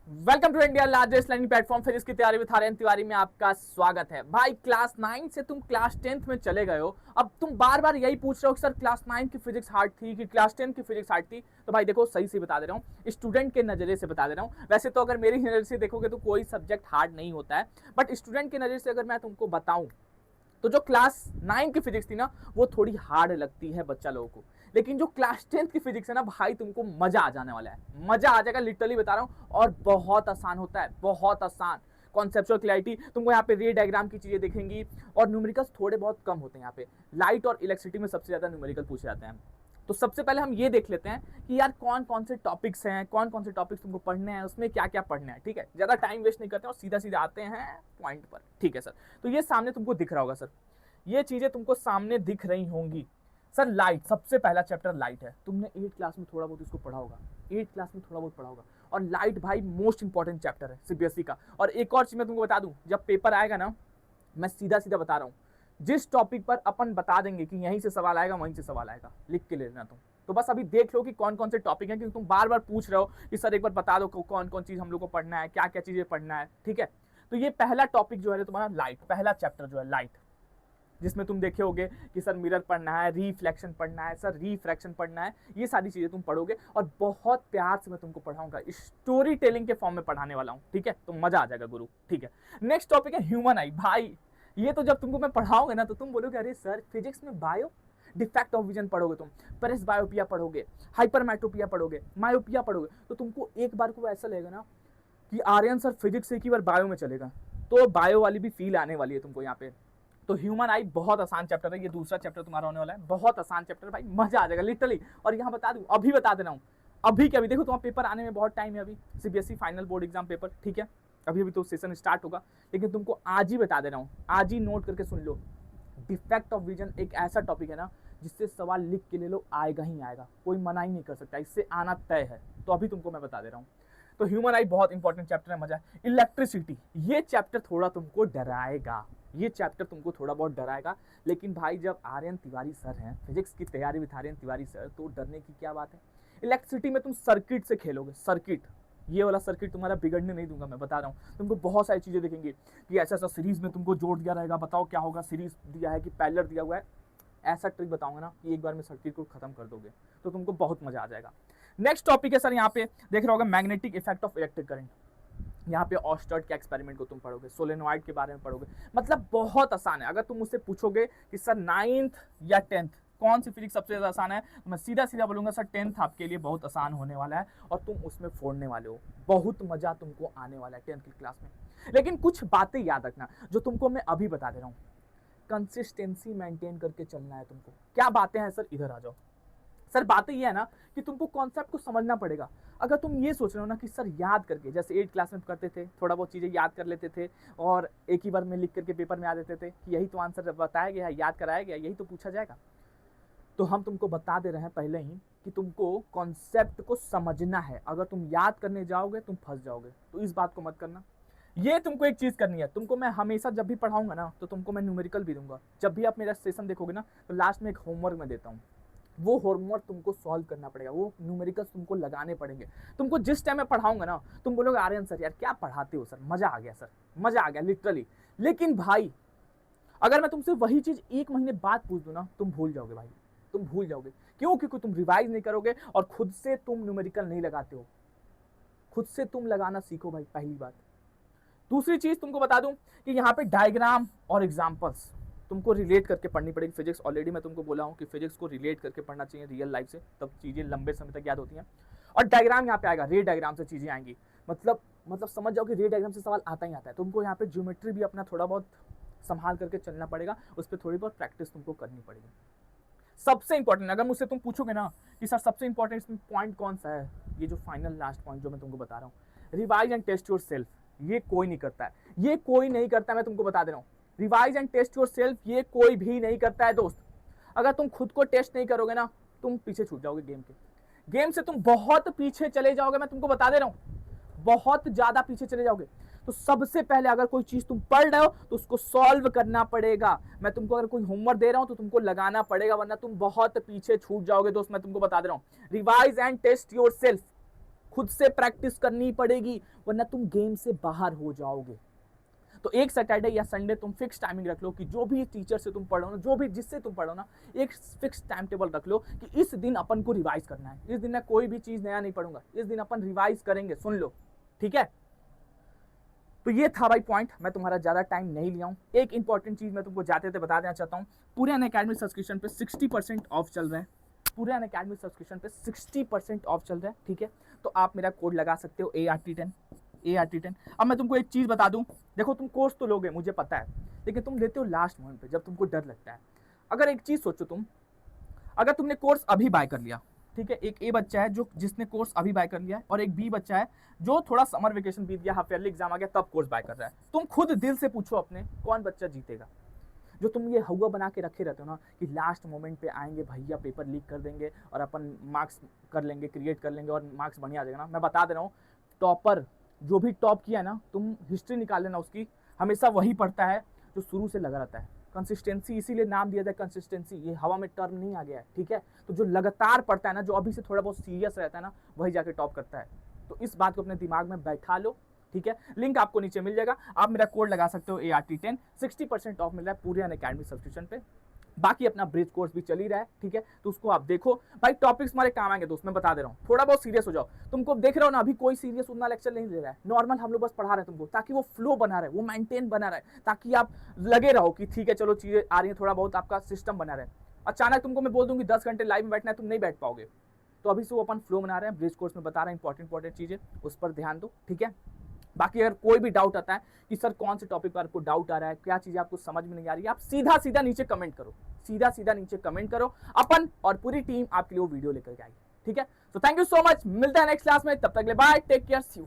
Welcome to India largest learning platform physics की तैयारी with Aryan Tiwari में आपका स्वागत है। भाई क्लास 9 से तुम क्लास 10th में चले गए हो। अब तुम बार बार यही पूछ रहे हो कि सर क्लास 9 की फिजिक्स हार्ड थी कि क्लास 10 की फिजिक्स हार्ड थी। तो भाई देखो, सही से बता दे रहा हूँ, स्टूडेंट के नजरिए से बता दे रहा हूँ। वैसे तो अगर मेरी नजर से देखोगे तो कोई सब्जेक्ट हार्ड नहीं होता है, बट स्टूडेंट के नजरिए से अगर मैं तुमको बताऊं तो जो क्लास 9 की फिजिक्स थी ना, वो थोड़ी हार्ड लगती है बच्चा लोगों को। लेकिन जो क्लास 10th की फिजिक्स है ना भाई, तुमको मजा आ जाने वाला है, मजा आ जाएगा, लिटरली बता रहा हूँ। और बहुत आसान होता है, बहुत आसान। कॉन्सेप्चुअल क्लैरिटी तुमको यहाँ पे रे डायग्राम की चीजें दिखेंगी, और न्यूमेरिकल्स थोड़े बहुत कम होते हैं यहाँ पे। लाइट और इलेक्ट्रिसिटी में सबसे ज्यादा न्यूमेरिकल पूछे जाते हैं। तो सबसे पहले हम ये देख लेते हैं कि यार कौन कौन से टॉपिक्स हैं, कौन कौन से टॉपिक्स तुमको पढ़ने हैं, उसमें क्या क्या पढ़ना है। ठीक है, ज्यादा टाइम वेस्ट नहीं करते और सीधा सीधा आते हैं पॉइंट पर। ठीक है सर, तो ये सामने तुमको दिख रहा होगा सर, ये चीजें तुमको सामने दिख रही होंगी। सर लाइट, सबसे पहला चैप्टर लाइट है। तुमने 8th क्लास में थोड़ा बहुत इसको पढ़ा होगा, 8th क्लास में थोड़ा बहुत पढ़ा होगा। और लाइट भाई मोस्ट इंपॉर्टेंट चैप्टर है सीबीएसई का। और एक और चीज मैं तुमको बता दूं, जब पेपर आएगा ना, मैं सीधा सीधा बता रहा हूँ, जिस टॉपिक पर अपन बता देंगे कि यहीं से सवाल आएगा वहीं से सवाल आएगा, लिख के ले लेना तुम। तो बस अभी देख लो कि कौन कौन से टॉपिक हैं, क्योंकि तुम बार बार पूछ रहे हो कि सर एक बार बता दो कौन कौन चीज हम लोग को पढ़ना है, क्या क्या चीजें पढ़ना है। ठीक है, तो ये पहला टॉपिक जो है तुम्हारा लाइट, पहला चैप्टर जो है लाइट, जिसमें तुम देखे होगे कि सर मिरर पढ़ना है, रिफ्लेक्शन पढ़ना है, सर रिफ्रैक्शन पढ़ना है। ये सारी चीजें तुम पढ़ोगे और बहुत प्यार से मैं तुमको पढ़ाऊंगा, स्टोरी टेलिंग के फॉर्म में पढ़ाने वाला हूँ। ठीक है, तो मजा आ जाएगा गुरु। ठीक है, नेक्स्ट टॉपिक है ह्यूमन आई। भाई ये तो जब तुमको मैं पढ़ाऊंगा ना, तो तुम बोलोगे अरे सर फिजिक्स में बायो डिफेक्ट ऑफ विजन पढ़ोगे, तुम प्रेस बायोपिया पढ़ोगे, हाइपरमेट्रोपिया पढ़ोगे, मायोपिया पढ़ोगे, तो तुमको एक बार को ऐसा लगेगा ना कि आर्यन सर फिजिक्स एक ही बार बायो में चलेगा। तो बायो वाली भी फील आने वाली है तुमको यहाँ पे। तो ह्यूमन आई बहुत आसान चैप्टर है, ये दूसरा चैप्टर तुम्हारा होने वाला है, बहुत आसान चैप्टर भाई, मजा आ जाएगा लिटरली। और यहाँ बता दूं, अभी बता दे रहा हूँ, अभी क्या, अभी देखो तुम्हारा पेपर आने में बहुत टाइम है, अभी CBSE final board exam paper. ठीक है, अभी अभी तो सेशन स्टार्ट होगा, लेकिन तुमको आज ही बता दे रहा हूँ, आज ही नोट करके सुन लो। डिफेक्ट ऑफ विजन एक ऐसा टॉपिक है ना, जिससे सवाल लिख के ले लो, आएगा ही आएगा, कोई मना ही नहीं कर सकता, इससे आना तय है। तो अभी तुमको मैं बता दे रहा हूँ। तो ह्यूमन आई बहुत इंपॉर्टेंट चैप्टर है, मजा है। इलेक्ट्रिसिटी, ये चैप्टर थोड़ा तुमको डराएगा, ये चैप्टर तुमको थोड़ा बहुत डराएगा। लेकिन भाई जब आर्यन तिवारी सर हैं, फिजिक्स की तैयारी विद आर्यन तिवारी सर, तो डरने की क्या बात है। इलेक्ट्रिसिटी में तुम सर्किट से खेलोगे, सर्किट, ये वाला सर्किट तुम्हारा बिगड़ने नहीं दूंगा, मैं बता रहा हूँ। तुमको बहुत सारी चीजें दिखेंगी कि ऐसा ऐसा सीरीज में तुमको जोड़ दिया रहेगा, बताओ क्या होगा, सीरीज दिया है कि पैरेलल दिया हुआ है, ऐसा ट्रिक बताऊंगा ना कि एक बार में सर्किट को खत्म कर दोगे, तो तुमको बहुत मजा आ जाएगा। नेक्स्ट टॉपिक है सर, यहाँ पे देख रहे होगा magnetic effect of electric current. यहाँ पे ऑस्टर्ड के एक्सपेरिमेंट को तुम पढ़ोगे, सोलेनॉइड के बारे में पढ़ोगे, मतलब बहुत आसान है। अगर तुम मुझसे पूछोगे कि सर 9th या 10th कौन सी फिजिक्स सबसे ज्यादा आसान है, तो मैं सीधा सीधा बोलूंगा सर 10th आपके लिए बहुत आसान होने वाला है, और तुम उसमें फोड़ने वाले हो, बहुत मजा तुमको आने वाला है 10th की क्लास में। लेकिन कुछ बातें याद रखना जो तुमको मैं अभी बता दे रहा हूँ, कंसिस्टेंसी मेंटेन करके चलना है तुमको। क्या बातें हैं सर, इधर आ जाओ। सर बातें ये है ना कि तुमको कॉन्सेप्ट को समझना पड़ेगा। अगर तुम ये सोच रहे हो ना कि सर याद करके, जैसे 8th क्लास में करते थे, थोड़ा बहुत चीजें याद कर लेते थे और एक ही बार में लिख करके पेपर में आ देते थे कि यही तो आंसर बताया गया है, याद कराया गया, यही तो पूछा जाएगा। तो हम तुमको बता दे रहे हैं पहले ही कि तुमको कॉन्सेप्ट को समझना है। अगर तुम याद करने जाओगे तुम फंस जाओगे, तो इस बात को मत करना। ये तुमको एक चीज करनी है, तुमको मैं हमेशा जब भी पढ़ाऊंगा ना, तो तुमको मैं न्यूमेरिकल भी दूंगा। जब भी आप मेरा सेशन देखोगे ना, तो लास्ट में एक होमवर्क मैं देता हूँ, वो होमवर्क तुमको सॉल्व करना पड़ेगा, वो न्यूमेरिकल्स तुमको लगाने पड़ेंगे। तुमको जिस टाइम मैं पढ़ाऊंगा ना, तुम बोलोगे आर्यन सर यार क्या पढ़ाते हो सर, मजा आ गया सर, मजा आ गया लिटरली। लेकिन भाई अगर मैं तुमसे वही चीज 1 महीने बाद पूछ दूं ना, तुम भूल जाओगे भाई, तुम भूल जाओगे। क्यों? क्योंकि तुम रिवाइज नहीं करोगे और खुद से तुम न्यूमेरिकल नहीं लगाते हो। खुद से तुम लगाना सीखो भाई, पहली बात। दूसरी चीज तुमको बता दूं कि यहाँ पे डायग्राम और एग्जाम्पल्स तुमको रिलेट करके पढ़नी पड़ेगी। फिजिक्स ऑलरेडी मैं तुमको बोला हूँ कि फिजिक्स को रिलेट करके पढ़ना चाहिए रियल लाइफ से, तब चीजें लंबे समय तक याद होती हैं। और डायग्राम यहाँ पे आएगा, रे डायग्राम से चीजें आएंगी। मतलब समझ जाओ कि रे डायग्राम से सवाल आता ही आता है। तुमको यहाँ पे ज्योमेट्री भी अपना थोड़ा बहुत संभाल करके चलना पड़ेगा, उस पर थोड़ी बहुत प्रैक्टिस तुमको करनी पड़ेगी। सबसे इंपॉर्टेंट, अगर मुझसे तुम पूछोगे ना कि सर सबसे इंपॉर्टेंट इसमें पॉइंट कौन सा है, ये जो फाइनल लास्ट पॉइंट जो मैं तुमको बता रहा हूँ, revise and test yourself, ये कोई नहीं करता है, ये कोई नहीं करता है, मैं तुमको बता दे रहा हूँ। Revise and test yourself ये कोई भी नहीं करता है दोस्त। अगर तुम खुद को टेस्ट नहीं करोगे ना, तुम पीछे छूट जाओगे गेम के, गेम से तुम बहुत पीछे चले जाओगे, मैं तुमको बता दे रहा हूँ, बहुत ज्यादा पीछे चले जाओगे। तो सबसे पहले अगर कोई चीज तुम पढ़ रहे हो तो उसको सॉल्व करना पड़ेगा। मैं तुमको अगर कोई होमवर्क दे रहा हूं तो तुमको लगाना पड़ेगा, वरना तुम बहुत पीछे छूट जाओगे दोस्त, मैं तुमको बता दे रहा हूं। Revise and test yourself, खुद से प्रैक्टिस करनी पड़ेगी, वरना तुम गेम से बाहर हो जाओगे। तो एक सैटरडे या संडे तुम फिक्स टाइमिंग रख लो कि जो भी टीचर से तुम पढ़ो ना, जो भी जिससे तुम पढ़ो ना, एक फिक्स टाइम टेबल रख लो कि इस दिन अपन को रिवाइज करना है। इस दिन मैं कोई भी चीज नया नहीं पढ़ूंगा, इस दिन अपन रिवाइज करेंगे, सुन लो, ठीक है। तो ये था भाई पॉइंट, मैं तुम्हारा ज्यादा टाइम नहीं लिया हूं। एक इंपॉर्टेंट चीज मैं तुमको जाते थे बता देना चाहता हूं, पूरे अनअकैडमी सब्सक्रिप्शन पे 60% ऑफ चल रहा है। पूरे अनअकैडमी सब्सक्रिप्शन पे 60% ऑफ चल रहा है, ठीक है। तो आप मेरा कोड लगा सकते हो ART10, ART10। अब मैं तुमको एक चीज बता दूं, देखो तुम कोर्स तो लोगे मुझे पता है, लेकिन तुम लेते हो लास्ट मोमेंट पे जब तुमको डर लगता है। अगर एक चीज सोचो तुम, अगर तुमने कोर्स अभी बाय कर लिया, ठीक है, एक ए बच्चा है जो जिसने कोर्स अभी बाय कर लिया है, और एक बी बच्चा है जो थोड़ा समर वेकेशन बीत गया, हाफ ईयरली एग्जाम आ गया, तब कोर्स बाय कर रहा है। तुम खुद दिल से पूछो अपने, कौन बच्चा जीतेगा? जो तुम ये हवा बना के रखे रहते हो ना कि लास्ट मोमेंट पे आएंगे भैया, पेपर लीक कर देंगे और अपन मार्क्स कर लेंगे, क्रिएट कर लेंगे और मार्क्स बढ़िया आ जाएगा ना। मैं बता दे रहा हूँ, टॉपर जो भी टॉप किया है ना, तुम हिस्ट्री निकाल लेना उसकी, हमेशा वही पढ़ता है जो शुरू से लगा रहता है। कंसिस्टेंसी इसीलिए नाम दिया जाए कंसिस्टेंसी, ये हवा में टर्म नहीं आ गया है, ठीक है। तो जो लगातार पढ़ता है ना, जो अभी से थोड़ा बहुत सीरियस रहता है ना, वही जाके टॉप करता है। तो इस बात को अपने दिमाग में बैठा लो, ठीक है। लिंक आपको नीचे मिल जाएगा, आप मेरा कोड लगा सकते हो ART10, 60% ऑफ मिल रहा है पूरे अनअकैडमी सब्सक्रिप्शन पे। बाकी अपना ब्रिज कोर्स भी चल ही रहा है, ठीक है, तो उसको आप देखो भाई। टॉपिक्स हमारे काम आएंगे दोस्त, मैं बता दे रहा हूँ, थोड़ा बहुत सीरियस हो जाओ। तुमको देख रहे हो ना, अभी कोई सीरियस उतना लेक्चर नहीं ले रहा है, नॉर्मल हम लोग बस पढ़ा रहे हैं तुमको, ताकि वो फ्लो बना रहे, वो मेंटेन बना रहे, ताकि आप लगे रहो कि ठीक है चलो चीजें आ रही है, थोड़ा बहुत आपका सिस्टम बना रहे। अचानक तुमको मैं बोल दूंगी 10 घंटे लाइव में बैठना है, तुम नहीं बैठ पाओगे। तो अभी से वो अपन फ्लो बना रहे हैं, ब्रिज कोर्स में बता रहे हैं इंपॉर्टेंट चीजें, उस पर ध्यान दो, ठीक है। बाकी अगर कोई भी डाउट आता है कि सर कौन से टॉपिक पर आपको डाउट आ रहा है, क्या चीजें आपको समझ में नहीं आ रही है, आप सीधा नीचे कमेंट करो, सीधा नीचे कमेंट करो, अपन और पूरी टीम आपके लिए वो वीडियो लेकर के आएगी, ठीक है। तो थैंक यू सो मच, मिलते हैं नेक्स्ट क्लास में, तब तक के लिए bye, take care, see you.